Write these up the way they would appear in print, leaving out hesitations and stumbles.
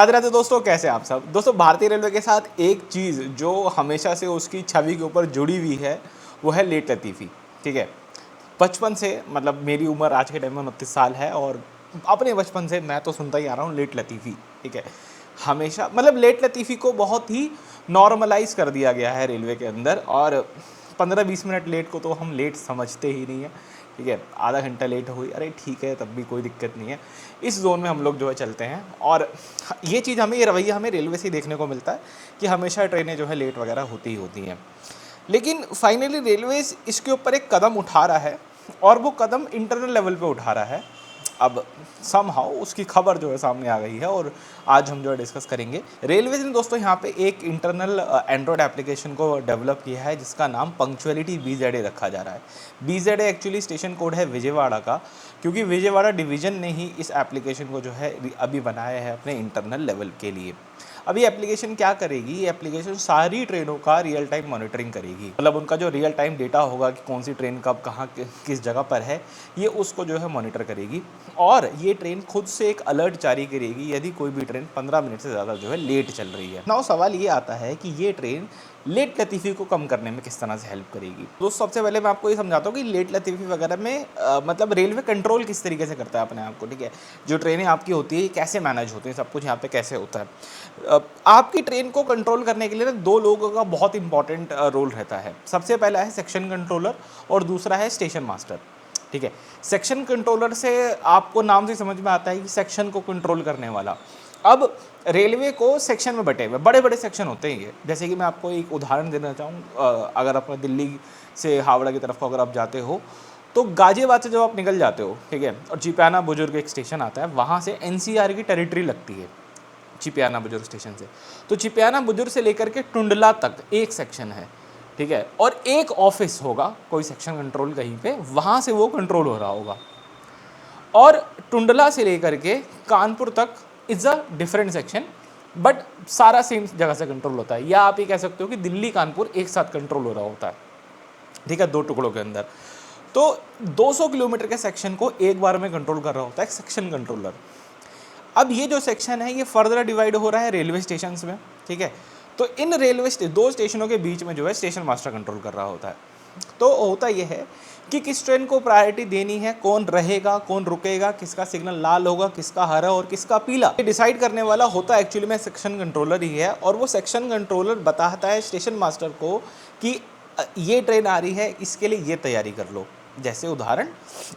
राधे राधे दोस्तों, कैसे आप सब दोस्तों। भारतीय रेलवे के साथ एक चीज़ जो हमेशा से उसकी छवि के ऊपर जुड़ी हुई है वो है लेट लतीफ़ी। ठीक है, बचपन से मतलब मेरी उम्र आज के टाइम में 29 साल है और अपने बचपन से मैं तो सुनता ही आ रहा हूँ लेट लतीफ़ी। ठीक है, हमेशा मतलब लेट लतीफ़ी को बहुत ही नॉर्मलाइज कर दिया गया है रेलवे के अंदर। और 15-20 मिनट लेट को तो हम लेट समझते ही नहीं है। ठीक है, आधा घंटा लेट हुई, अरे ठीक है, तब भी कोई दिक्कत नहीं है। इस जोन में हम लोग जो है चलते हैं। और ये चीज़ हमें, ये रवैया हमें रेलवे से ही देखने को मिलता है कि हमेशा ट्रेनें जो है लेट वगैरह होती ही होती हैं। लेकिन फाइनली रेलवेज इसके ऊपर एक कदम उठा रहा है और वो कदम इंटरनल लेवल पे उठा रहा है। अब समहाउ उसकी खबर जो है सामने आ गई है और आज हम जो है डिस्कस करेंगे। रेलवेज ने दोस्तों यहाँ पे एक इंटरनल एंड्रॉयड एप्लीकेशन को डेवलप किया है जिसका नाम पंक्चुअलिटी BZA रखा जा रहा है। BZA एक्चुअली स्टेशन कोड है विजयवाड़ा का, क्योंकि विजयवाड़ा डिवीज़न ने ही इस एप्लीकेशन को जो है अभी बनाया है अपने इंटरनल लेवल के लिए। अब ये एप्लीकेशन क्या करेगी, ये एप्लीकेशन सारी ट्रेनों का रियल टाइम मॉनिटरिंग करेगी। मतलब उनका जो रियल टाइम डेटा होगा कि कौन सी ट्रेन कब कहाँ किस जगह पर है, ये उसको जो है मॉनिटर करेगी। और ये ट्रेन खुद से एक अलर्ट जारी करेगी यदि कोई भी ट्रेन 15 मिनट से ज़्यादा जो है लेट चल रही है। नाउ सवाल ये आता है कि ये ट्रेन लेट लतीफ़ी को कम करने में किस तरह से हेल्प करेगी। दोस्तों सबसे पहले मैं आपको ये समझाता हूँ कि लेट लतीफ़ी वगैरह में मतलब रेलवे कंट्रोल किस तरीके से करता है अपने आप को। ठीक है, जो ट्रेनें आपकी होती है ये कैसे मैनेज होती हैं, सब कुछ यहाँ पे कैसे होता है। आपकी ट्रेन को कंट्रोल करने के लिए ना दो लोगों का बहुत इंपॉर्टेंट रोल रहता है। सबसे पहला है सेक्शन कंट्रोलर और दूसरा है स्टेशन मास्टर। ठीक है, सेक्शन कंट्रोलर से आपको नाम से समझ में आता है कि सेक्शन को कंट्रोल करने वाला। अब रेलवे को सेक्शन में बटे हुए बड़े बड़े सेक्शन होते हैं ये। जैसे कि मैं आपको एक उदाहरण देना चाहूँ, अगर आप दिल्ली से हावड़ा की तरफ को अगर आप जाते हो तो गाजियाबाद से जब आप निकल जाते हो, ठीक है, और चिपियाना बुजुर्ग एक स्टेशन आता है, वहाँ से NCR की टेरिटरी लगती है चिपियाना बुजुर्ग स्टेशन से। तो चिपियाना बुजुर्ग से लेकर के टुंडला तक एक सेक्शन है। ठीक है, और एक ऑफिस होगा, कोई सेक्शन कंट्रोल कहीं पे, वहाँ से वो कंट्रोल हो रहा होगा। और टुंडला से लेकर के कानपुर तक is a different section, but सारा सेम जगह से कंट्रोल होता है। या आप ये कह सकते हो कि दिल्ली कानपुर एक साथ कंट्रोल हो रहा होता है। ठीक है, दो टुकड़ों के अंदर। तो 200 किलोमीटर के सेक्शन को एक बार में कंट्रोल कर रहा होता है सेक्शन कंट्रोलर। अब ये जो सेक्शन है ये फर्दर डिवाइड हो रहा है रेलवे स्टेशन में। ठीक है, तो इन दो स्टेशनों के बीच में जो है स्टेशन मास्टर कंट्रोल कर रहा होता है। तो होता यह है कि किस ट्रेन को प्रायोरिटी देनी है, कौन रहेगा कौन रुकेगा, किसका सिग्नल लाल होगा, किसका हरा और किसका पीला, ये डिसाइड करने वाला होता है एक्चुअली में सेक्शन कंट्रोलर ही है। और वो सेक्शन कंट्रोलर बताता है स्टेशन मास्टर को कि ये ट्रेन आ रही है, इसके लिए ये तैयारी कर लो। जैसे उदाहरण,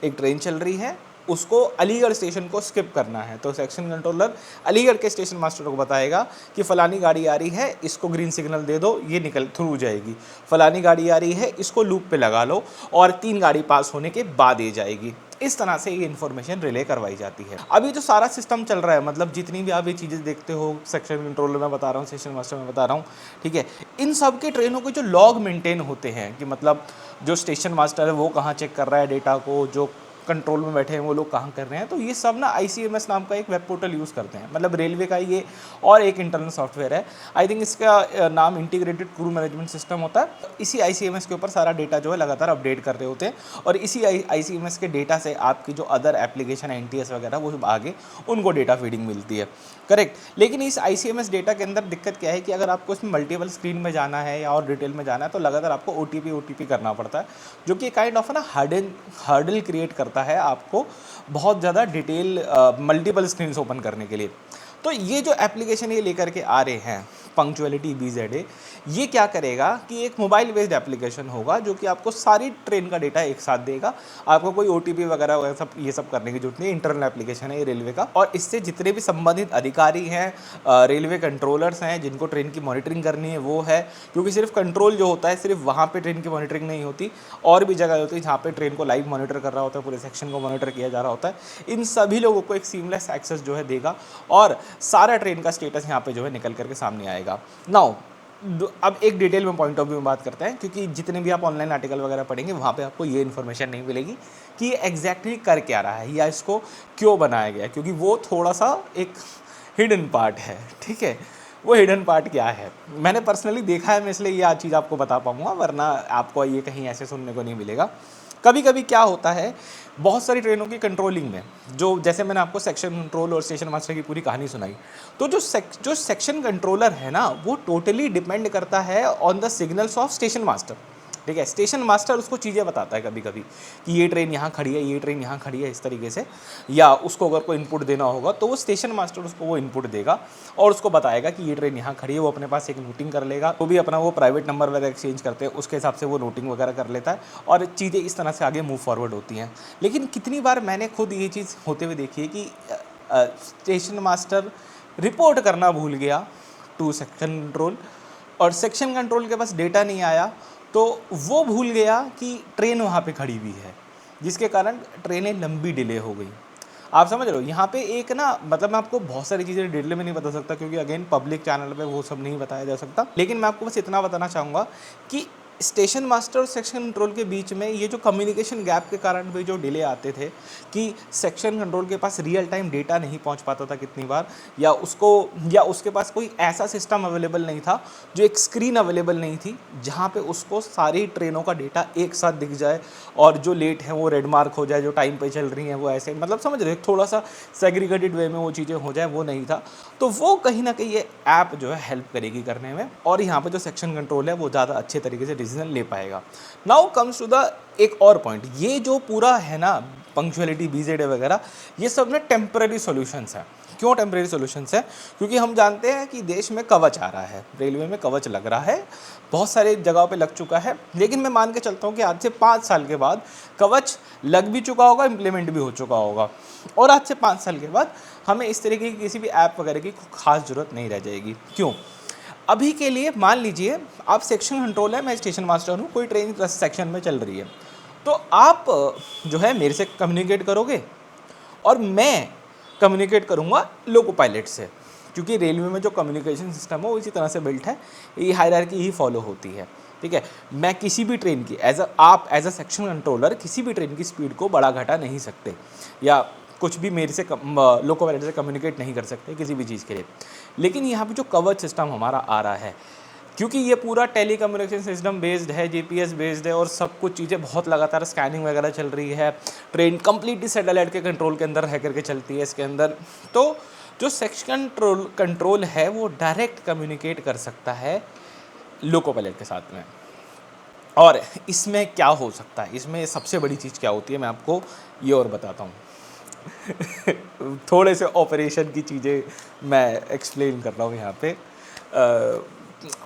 एक ट्रेन चल रही है, उसको अलीगढ़ स्टेशन को स्किप करना है, तो सेक्शन कंट्रोलर अलीगढ़ के स्टेशन मास्टर को बताएगा कि फ़लानी गाड़ी आ रही है, इसको ग्रीन सिग्नल दे दो, ये निकल थ्रू जाएगी। फ़लानी गाड़ी आ रही है, इसको लूप पे लगा लो और 3 गाड़ी पास होने के बाद ये जाएगी। इस तरह से ये इन्फॉर्मेशन रिले करवाई जाती है। अभी जो सारा सिस्टम चल रहा है, मतलब जितनी भी आप ये चीज़ें देखते हो, सेक्शन कंट्रोलर में बता रहा हूँ, सेक्शन मास्टर में बता रहा हूँ, ठीक है, इन सब के ट्रेनों के जो लॉग मेंटेन होते हैं कि मतलब जो स्टेशन मास्टर है वो कहाँ चेक कर रहा है डेटा को, जो कंट्रोल में बैठे हैं वो लोग कहाँ कर रहे हैं, तो ये सब ना ICMS नाम का एक वेब पोर्टल यूज़ करते हैं। मतलब रेलवे का ये और एक इंटरनल सॉफ्टवेयर है, आई थिंक इसका नाम इंटीग्रेटेड क्रू मैनेजमेंट सिस्टम होता है। इसी ICMS के ऊपर सारा डेटा जो है लगातार अपडेट कर रहे होते हैं और इसी ICMS के डेटा से आपकी जो अदर एप्लीकेशन है NTS वगैरह वो आगे उनको डेटा फीडिंग मिलती है। करेक्ट, लेकिन इस ICMS डेटा के अंदर दिक्कत क्या है कि अगर आपको इसमें मल्टीपल स्क्रीन में जाना है या और डिटेल में जाना है तो लगातार आपको OTP करना पड़ता है, जो कि काइंड ऑफ ना हर्डल क्रिएट करता है आपको बहुत ज़्यादा डिटेल मल्टीपल स्क्रीन्स ओपन करने के लिए। तो ये जो एप्लीकेशन ये लेकर के आ रहे हैं पंक्चुअलिटी BZA, ये क्या करेगा कि एक मोबाइल बेस्ड एप्लीकेशन होगा जो कि आपको सारी ट्रेन का डेटा एक साथ देगा। आपको कोई OTP वगैरह सब ये सब करने की जरूरत नहीं है, इंटरनल एप्लीकेशन है ये रेलवे का। और इससे जितने भी संबंधित अधिकारी हैं, रेलवे कंट्रोलर्स हैं जिनको ट्रेन की मॉनिटरिंग करनी है वो है, क्योंकि सिर्फ कंट्रोल जो होता है सिर्फ वहाँ पर ट्रेन की मॉनिटरिंग नहीं होती, और भी जगह होती है जहाँ पर ट्रेन को लाइव मॉनिटर कर रहा होता है, पूरे सेक्शन को मॉनिटर किया जा रहा होता है। इन सभी लोगों को एक सीमलेस एक्सेस जो है देगा और सारा ट्रेन का स्टेटस यहाँ पे जो है निकल करके सामने आएगा। नाउ अब एक डिटेल में पॉइंट ऑफ व्यू में बात करते हैं, क्योंकि जितने भी आप ऑनलाइन आर्टिकल वगैरह पढ़ेंगे वहाँ पे आपको ये इन्फॉर्मेशन नहीं मिलेगी कि ये एग्जैक्टली कर क्या रहा है या इसको क्यों बनाया गया है, क्योंकि वो थोड़ा सा एक हिडन पार्ट है। ठीक है, वो हिडन पार्ट क्या है मैंने पर्सनली देखा है, मैं इसलिए ये चीज़ आपको बता पाऊँगा, वरना आपको ये कहीं ऐसे सुनने को नहीं मिलेगा। कभी कभी क्या होता है, बहुत सारी ट्रेनों की कंट्रोलिंग में, जो जैसे मैंने आपको सेक्शन कंट्रोल और स्टेशन मास्टर की पूरी कहानी सुनाई, तो जो सेक्शन कंट्रोलर है ना, वो टोटली डिपेंड करता है on the signals of station master. ठीक है, स्टेशन मास्टर उसको चीज़ें बताता है कभी कभी कि ये ट्रेन यहाँ खड़ी है, ये ट्रेन यहाँ खड़ी है, इस तरीके से, या उसको अगर कोई इनपुट देना होगा तो वो स्टेशन मास्टर उसको वो इनपुट देगा और उसको बताएगा कि ये ट्रेन यहाँ खड़ी है। वो अपने पास एक नोटिंग कर लेगा, वो भी अपना वो प्राइवेट नंबर वगैरह एक्सचेंज करते हैं, उसके हिसाब से वो नोटिंग वगैरह कर लेता है और चीज़ें इस तरह से आगे मूव फॉरवर्ड होती हैं। लेकिन कितनी बार मैंने खुद ये चीज़ होते हुए देखी है कि स्टेशन मास्टर रिपोर्ट करना भूल गया टू सेक्शन कंट्रोल, और सेक्शन कंट्रोल के पास डेटा नहीं आया, तो वो भूल गया कि ट्रेन वहाँ पे खड़ी हुई है, जिसके कारण ट्रेनें लंबी डिले हो गई। आप समझ रहे हो, यहाँ पे एक ना, मतलब मैं आपको बहुत सारी चीज़ें डिटेल में नहीं बता सकता क्योंकि अगेन पब्लिक चैनल पे वो सब नहीं बताया जा सकता, लेकिन मैं आपको बस इतना बताना चाहूँगा कि स्टेशन मास्टर और सेक्शन कंट्रोल के बीच में ये जो कम्युनिकेशन गैप के कारण भी जो डिले आते थे कि सेक्शन कंट्रोल के पास रियल टाइम डेटा नहीं पहुंच पाता था कितनी बार, या उसके पास कोई ऐसा सिस्टम अवेलेबल नहीं था, जो एक स्क्रीन अवेलेबल नहीं थी जहां पे उसको सारी ट्रेनों का डेटा एक साथ दिख जाए और जो लेट है वो रेड मार्क हो जाए, जो टाइम पे चल रही हैं वो ऐसे, मतलब समझ रहे हो, थोड़ा सा सेग्रीगेटेड वे में वो चीज़ें हो जाए, वो नहीं था। तो वो कहीं ना कहीं ये ऐप जो है हेल्प करेगी करने में, और यहाँ पे जो सेक्शन कंट्रोल है वो ज़्यादा अच्छे तरीके से डिसीजन ले पाएगा। नाउ कम्स टू द एक और पॉइंट, ये जो पूरा है ना पंक्चुअलिटी BZA वगैरह, ये सब ना टेम्पररी सॉल्यूशंस है। क्यों टेम्पररी सॉल्यूशंस है? क्योंकि हम जानते हैं कि देश में कवच आ रहा है, रेलवे में कवच लग रहा है, बहुत सारे जगहों पे लग चुका है, लेकिन मैं मान के चलता हूँ कि आज से 5 साल के बाद कवच लग भी चुका होगा, इम्प्लीमेंट भी हो चुका होगा, और आज से 5 साल के बाद हमें इस तरीके की किसी भी ऐप वगैरह की खास ज़रूरत नहीं रह जाएगी। क्यों? अभी के लिए मान लीजिए आप सेक्शन कंट्रोल है, मैं स्टेशन मास्टर हूँ, कोई ट्रेन सेक्शन में चल रही है, तो आप जो है मेरे से कम्युनिकेट करोगे और मैं कम्युनिकेट करूँगा लोको पायलट से, क्योंकि रेलवे में जो कम्युनिकेशन सिस्टम है वो इसी तरह से बिल्ट है, ये हायरार्की ही फॉलो होती है। ठीक है, मैं किसी भी ट्रेन की आप एज अ सेक्शन कंट्रोलर किसी भी ट्रेन की स्पीड को बढ़ा घटा नहीं सकते, या कुछ भी मेरे से लोको पायलट से कम्युनिकेट नहीं कर सकते किसी भी चीज़ के लिए। लेकिन यहाँ पे जो कवच सिस्टम हमारा आ रहा है, क्योंकि ये पूरा टेली कम्युनिकेशन सिस्टम बेस्ड है, GPS बेस्ड है, और सब कुछ चीज़ें बहुत लगातार स्कैनिंग वगैरह चल रही है, ट्रेन कम्प्लीटली सैटेलाइट के कंट्रोल के अंदर रह करके चलती है इसके अंदर, तो जो सेक्शन कंट्रोल है वो डायरेक्ट कम्युनिकेट कर सकता है लोको पायलट के साथ में। और इसमें क्या हो सकता है, इसमें सबसे बड़ी चीज़ क्या होती है, मैं आपको ये और बताता हूँ। थोड़े से ऑपरेशन की चीज़ें मैं एक्सप्लेन कर रहा हूँ यहाँ पे,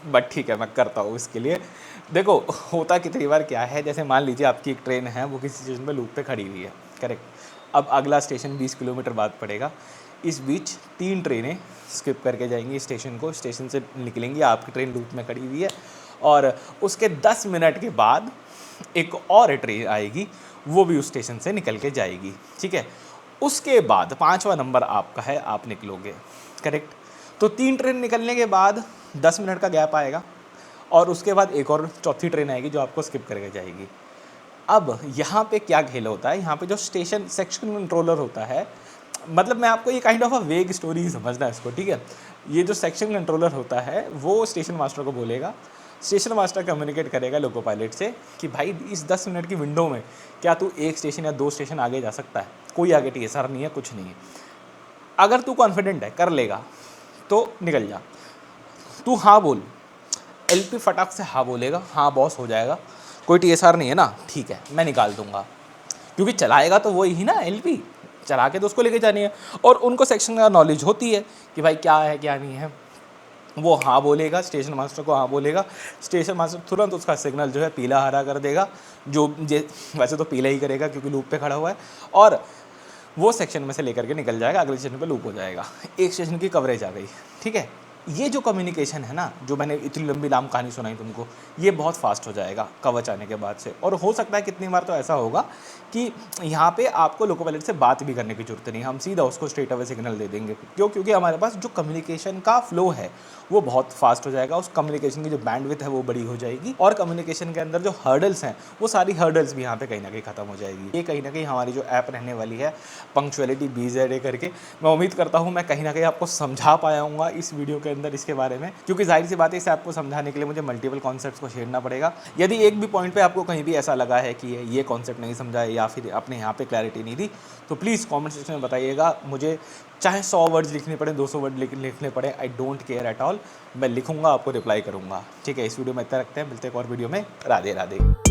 बट ठीक है मैं करता हूँ इसके लिए। देखो होता कितनी बार क्या है, जैसे मान लीजिए आपकी एक ट्रेन है, वो किसी स्टेशन पे लूप पे खड़ी हुई है, करेक्ट। अब अगला स्टेशन 20 किलोमीटर बाद पड़ेगा, इस बीच 3 ट्रेनें स्किप करके जाएंगी स्टेशन को, स्टेशन से निकलेंगी, आपकी ट्रेन लूप में खड़ी हुई है, और उसके 10 मिनट के बाद एक और ट्रेन आएगी, वो भी उस स्टेशन से निकल के जाएगी। ठीक है, उसके बाद 5वां नंबर आपका है, आप निकलोगे, करेक्ट। तो 3 ट्रेन निकलने के बाद 10 मिनट का गैप आएगा, और उसके बाद एक और चौथी ट्रेन आएगी जो आपको स्किप करके जाएगी। अब यहाँ पे क्या खेल होता है, यहाँ पे जो सेक्शन कंट्रोलर होता है, मतलब मैं आपको ये काइंड ऑफ अ वेग स्टोरी समझना है इसको, ठीक है। ये जो सेक्शन कंट्रोलर होता है वो स्टेशन मास्टर को बोलेगा, स्टेशन मास्टर कम्युनिकेट करेगा लोको पायलट से कि भाई इस 10 मिनट की विंडो में क्या तू 1 स्टेशन या 2 स्टेशन आगे जा सकता है, कोई आगे TSR नहीं है, कुछ नहीं है, अगर तू कॉन्फिडेंट है कर लेगा तो निकल जा, तू हाँ बोल। LP फटाक से हाँ बोलेगा, हाँ बॉस हो जाएगा, कोई TSR नहीं है ना, ठीक है मैं निकाल दूंगा, क्योंकि चलाएगा तो वही ही ना, LP चला के तो उसको लेके जानी है, और उनको सेक्शन का नॉलेज होती है कि भाई क्या है क्या नहीं है। वो हाँ बोलेगा, स्टेशन मास्टर को हाँ बोलेगा, स्टेशन मास्टर तुरंत उसका सिग्नल जो है पीला हरा कर देगा, वैसे तो पीला ही करेगा क्योंकि लूप पे खड़ा हुआ है, और वो सेक्शन में से लेकर के निकल जाएगा, अगले स्टेशन पे लूप हो जाएगा, एक स्टेशन की कवरेज आ गई। ठीक है, ये जो कम्युनिकेशन है ना, जो मैंने इतनी लंबी लाम कहानी सुनाई तुमको, ये बहुत फास्ट हो जाएगा कवच आने के बाद से। और हो सकता है कितनी बार तो ऐसा होगा कि यहाँ पे आपको लोको पायलट से बात भी करने की जरूरत नहीं, हम सीधा उसको स्ट्रेट अवे सिग्नल दे देंगे। क्यों? क्योंकि हमारे पास जो कम्युनिकेशन का फ्लो है वो बहुत फास्ट हो जाएगा, उस कम्युनिकेशन की जो बैंडविड्थ है वो बड़ी हो जाएगी, और कम्युनिकेशन के अंदर जो हर्डल्स हैं वो सारी हर्डल्स भी यहाँ पे कहीं ना कहीं खत्म हो जाएगी। ये कहीं ना कहीं हमारी जो ऐप रहने वाली है पंक्चुअलिटी BZA करके, मैं उम्मीद करता हूँ मैं कहीं ना कहीं आपको समझा पाया हूँ इस वीडियो के अंदर इसके बारे में, क्योंकि जाहिर सी बात है इसे आपको समझाने के लिए मुझे मल्टीपल कॉन्सेप्ट्स को छेड़ना पड़ेगा। यदि एक भी पॉइंट पे आपको कहीं भी ऐसा लगा है कि ये कॉन्सेप्ट नहीं समझा है या फिर आपने यहाँ पे क्लैरिटी नहीं दी, तो प्लीज़ कमेंट सेक्शन में बताइएगा। मुझे चाहे 100 वर्ड्स लिखने पड़े, 200 वर्ड लिखने पड़े, I don't care at all, मैं लिखूंगा, आपको रिप्लाई करूंगा। ठीक है, इस वीडियो में इतना रखते हैं, मिलते हैं एक और वीडियो में। राधे राधे।